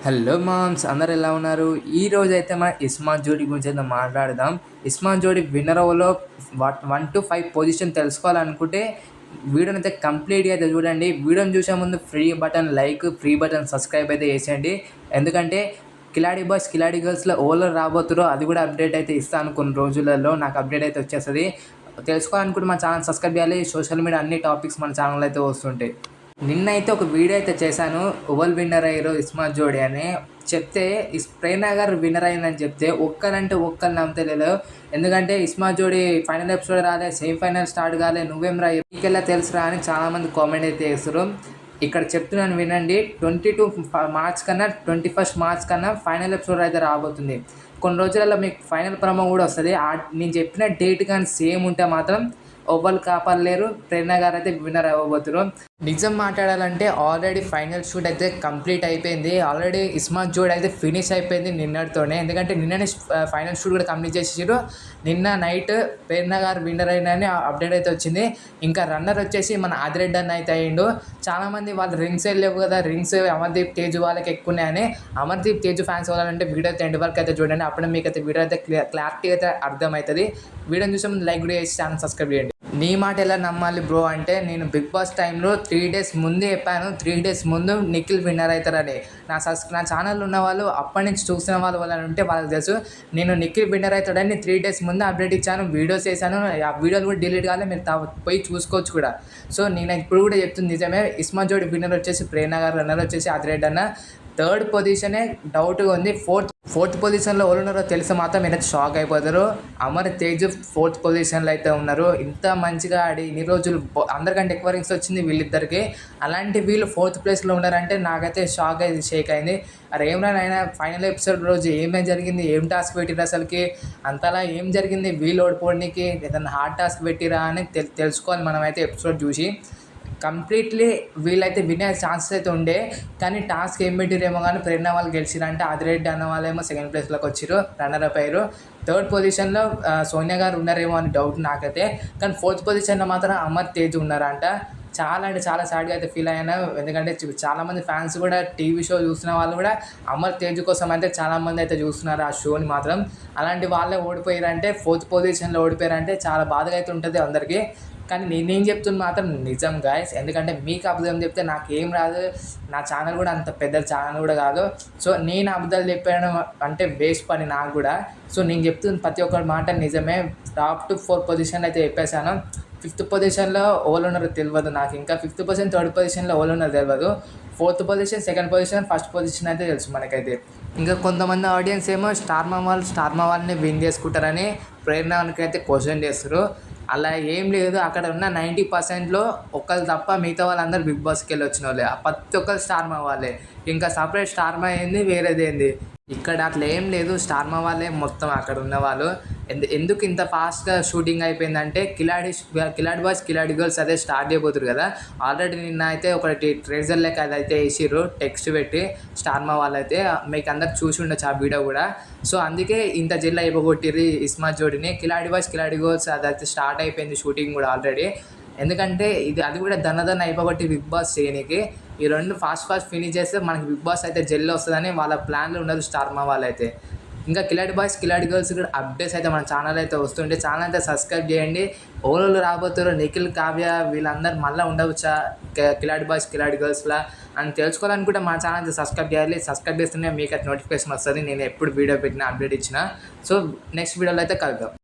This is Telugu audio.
హలో మామ్స్, అందరు ఎలా ఉన్నారు? ఈరోజు అయితే మనం ఇస్మార్ట్ జోడీ గురించి అయితే మాట్లాడదాం. ఇస్మార్ట్ జోడీ విన్నర్ ఓవర్లో 1 to 5 పొజిషన్ తెలుసుకోవాలనుకుంటే వీడియోని అయితే కంప్లీట్గా అయితే చూడండి. వీడియోని చూసే ముందు free button like, free button subscribe అయితే చేసేయండి. ఎందుకంటే కిలాడి బాయ్స్ కిలాడి గర్ల్స్లో ఓవర్లో రాబోతురో అది కూడా అప్డేట్ అయితే ఇస్తాను. కొన్ని రోజులలో నాకు అప్డేట్ అయితే వచ్చేస్తుంది. తెలుసుకోవాలనుకుంటే మన ఛానల్ సబ్స్క్రైబ్ చేయాలి. సోషల్ మీడియా అన్ని టాపిక్స్ మన ఛానల్ అయితే వస్తుంటాయి. నిన్నైతే ఒక వీడియో అయితే చేశాను, ఓవల్ విన్నర్ అయ్యారు ఇస్మార్ట్ జోడీ అని చెప్తే, ప్రేరణ గారు విన్నర్ అయిందని చెప్తే ఒక్కరంటే ఒక్కరు నమ్మలేదు. ఎందుకంటే ఇస్మార్ట్ జోడీ ఫైనల్ ఎపిసోడ్ రాలే, సెమీ ఫైనల్ స్టార్ట్ కాలే, నువ్వేం రా నీకెలా తెలుసురా అని చాలామంది కామెంట్ అయితే చేస్తారు. ఇక్కడ చెప్తున్నాను వినండి. 22 మార్చ్ కన్నా 21 మార్చ్ కన్నా ఫైనల్ ఎపిసోడ్ అయితే రాబోతుంది. కొన్ని రోజులలో మీకు ఫైనల్ ప్రమో కూడా వస్తుంది. నేను చెప్పిన డేట్ కానీ సేమ్ ఉంటే మాత్రం ఎవ్వరు కాపాడలేరు. ప్రేరణ గారు అయితే విన్నర్ అవ్వబోతున్నారు. నిజం మాట్లాడాలంటే ఆల్రెడీ ఫైనల్ షూట్ అయితే కంప్లీట్ అయిపోయింది. ఆల్రెడీ ఇస్మార్ట్ జోడీ అయితే ఫినిష్ అయిపోయింది నిన్నటితోనే. ఎందుకంటే నిన్ననే ఫైనల్ షూట్ కూడా కంప్లీట్ చేసేసారు. నిన్న నైట్ ప్రేరణ గారు విన్నర్ అయినని అప్డేట్ అయితే వచ్చింది. ఇంకా రన్నర్ వచ్చేసి మన ఆదిరెడ్డి అన్న అయితే అయ్యిండు. చాలామంది వాళ్ళు రింగ్స్ లేవు కదా, రింగ్స్ అమర్దీప్ తేజ్ వాళ్ళకి ఎక్కువ ఉన్నాయని. అమర్దీప్ తేజ్ ఫ్యాన్స్ వాళ్ళంటే వీడియో అయితే ఎండ్ వరకు అయితే చూడండి. అప్పుడు మీకు అయితే వీడియో అయితే క్లారిటీ అయితే అర్థమవుతుంది. వీడియోని చూసే ముందు లైక్ కూడా చేసి ఛానల్ సబ్స్క్రైబ్ చేయండి. నీ మాట ఎలా నమ్మాలి బ్రో అంటే, నేను బిగ్ బాస్ టైంలో 3 days ముందే చెప్పాను. 3 days ముందు నిఖిల్ విన్నర్ అవుతారని. నా ఛానల్ ఉన్న వాళ్ళు అప్పటి నుంచి చూసిన వాళ్ళు ఉంటే వాళ్ళకి తెలుసు. నేను నిఖిల్ విన్నర్ అవుతాడని 3 days ముందు అప్డేట్ ఇచ్చాను, వీడియోస్ వేసాను. ఆ వీడియోలు కూడా డిలీట్ కాలే, మీరు పోయి చూసుకోవచ్చు కూడా. సో నేను ఇప్పుడు కూడా చెప్తుంది నిజమే. ఇస్మార్ట్ జోడీ విన్నర్ వచ్చేసి ప్రేరణ గారు, రన్నర్ వచ్చేసి ఆదిరెడ్డి అన్న. థర్డ్ పొజిషనే డౌట్గా ఉంది. ఫోర్త్ పొజిషన్లో ఎవరు ఉన్నారో తెలిసి మాత్రం మీరైతే షాక్ అయిపోతారు. అమర్ తేజ్ 4th పొజిషన్లో అయితే ఉన్నారు. ఇంత మంచిగా ఆడి ఇన్ని రోజులు అందరికంటే ఎక్కువ రింగ్స్ వచ్చింది వీళ్ళిద్దరికి. అలాంటి వీళ్ళు 4th ప్లేస్లో ఉన్నారంటే నాకైతే షాక్ అయితే షేక్ అయింది. అరే ఏం రానైనా ఫైనల్ ఎపిసోడ్ రోజు ఏమేమి జరిగింది, ఏం టాస్క్ పెట్టిరు అసలుకి, అంతలా ఏం జరిగింది, వీళ్ళు ఓడిపోవడానికి ఏదైనా హార్డ్ టాస్క్ పెట్టిరా అని తెలుసుకోవాలి మనమైతే ఎపిసోడ్ చూసి. కంప్లీట్లీ వీళ్ళైతే వినే ఛాన్సెస్ అయితే ఉండే, కానీ టాస్క్ ఏం పెట్టిరేమో కానీ ప్రేరణ వాళ్ళు గెలిచిరంటే ఆదిరెడ్డి అన్న వాళ్ళేమో 2nd ప్లేస్లోకి వచ్చిరు, రన్నర్ అప్ అయ్యారు. 3rd పొజిషన్లో సోనియా గారు ఉన్నారేమో అని డౌట్ నాకైతే. కానీ 4th పొజిషన్లో మాత్రం అమర్ తేజ్ ఉన్నారంట. చాలా అంటే చాలా సాడ్గా అయితే ఫీల్ అయ్యాను. ఎందుకంటే చాలామంది ఫ్యాన్స్ కూడా టీవీ షో చూస్తున్న వాళ్ళు కూడా అమర్ తేజ్ కోసం అయితే చాలామంది అయితే చూస్తున్నారు ఆ షోని మాత్రం. అలాంటి వాళ్ళే ఓడిపోయారంటే, 4th పొజిషన్లో ఓడిపోయారంటే చాలా బాధగా అయితే ఉంటుంది అందరికీ. కానీ నేనేం చెప్తున్నా మాత్రం నిజం గాయస్. ఎందుకంటే మీకు అబద్ధం చెప్తే నాకేం రాదు. నా ఛానల్ కూడా అంత పెద్ద ఛానల్ కూడా కాదు. సో నేను అబద్ధాలు చెప్పాను అంటే వేస్ట్ పని నాకు కూడా. సో నేను చెప్తున్న ప్రతి ఒక్కరి మాట నిజమే. టాప్ టు 4 పొజిషన్ అయితే చెప్పేశాను. 5th పొజిషన్లో ఎవరు ఉన్నారో తెలియదు నాకు. ఇంకా 5th పొజిషన్ 3rd పొజిషన్లో ఎవరు ఉన్నారో తెలియదు. 4th position 2nd position 1st position అయితే తెలుసు మనకైతే. ఇంకా కొంతమంది ఆడియన్స్ ఏమో స్టార్ మా వాళ్ళని విన్ చేసుకుంటారని ప్రేరణకి అయితే క్వశ్చన్ చేస్తారు. అలా ఏం లేదు. అక్కడ ఉన్న 90%లో ఒకళ్ళు తప్ప మిగతా వాళ్ళందరూ బిగ్ బాస్కి వెళ్ళి వచ్చిన వాళ్ళే. ప్రతి ఒక్కరు స్టార్ మా వాళ్ళే. ఇంకా సపరేట్ స్టార్ మా ఏంది, వేరేది ఏంది. ఇక్కడ అట్లా ఏం లేదు. స్టార్ మా వాళ్ళే మొత్తం అక్కడ ఉన్నవాళ్ళు. ఎందుకు ఇంత ఫాస్ట్గా షూటింగ్ అయిపోయిందంటే కిలాడి బాయ్స్ కిలాడి గర్ల్స్ అదే స్టార్ట్ చేయబోతురు కదా. ఆల్రెడీ నిన్న అయితే ఒకటి ట్రేజర్ లెక్క అదైతే వేసిర్రు, టెక్స్ట్ పెట్టి స్టార్ మా వాళ్ళైతే. మీకు అందరు చూసి ఉండొచ్చు ఆ వీడియో కూడా. సో అందుకే ఇంత జిల్లా అయిపోగొట్టిర్రు ఇస్మార్ట్ జోడీని. కిలాడి బాయ్స్ కిలాడి గర్ల్స్ అదైతే స్టార్ట్ అయిపోయింది షూటింగ్ కూడా ఆల్రెడీ. ఎందుకంటే అది కూడా దన్నదన్న అయిపోగొట్టి బిగ్ బాస్ చేయడానికి. ఈ రెండు ఫాస్ట్ ఫినిష్ చేస్తే మనకి బిగ్ బాస్ అయితే జెల్ వస్తుందని వాళ్ళ ప్లాన్లు ఉండదు స్టార్ మా వాళ్ళైతే. ఇంకా కిలాడి బాయ్స్ కిలాడి గర్ల్స్ కూడా అప్డేట్స్ అయితే మన ఛానల్ అయితే వస్తుంటే ఛానల్ అయితే సబ్స్క్రైబ్ చేయండి. ఓవరాల్ రాబోతారు నిఖిల్, కావ్య వీళ్ళందరూ మళ్ళీ ఉండవచ్చా కిలాడి బాయ్స్ కిలాడి గర్ల్స్లా అని తెలుసుకోవాలనుకుంటే మన ఛానల్ అయితే సబ్స్క్రైబ్ చేయాలి. సబ్స్క్రైబ్ చేస్తూనే మీకు అయితే నోటిఫికేషన్ వస్తుంది నేను ఎప్పుడు వీడియో పెట్టినా, అప్డేట్ ఇచ్చిన. సో నెక్స్ట్ వీడియోలో అయితే కలుద్దాం.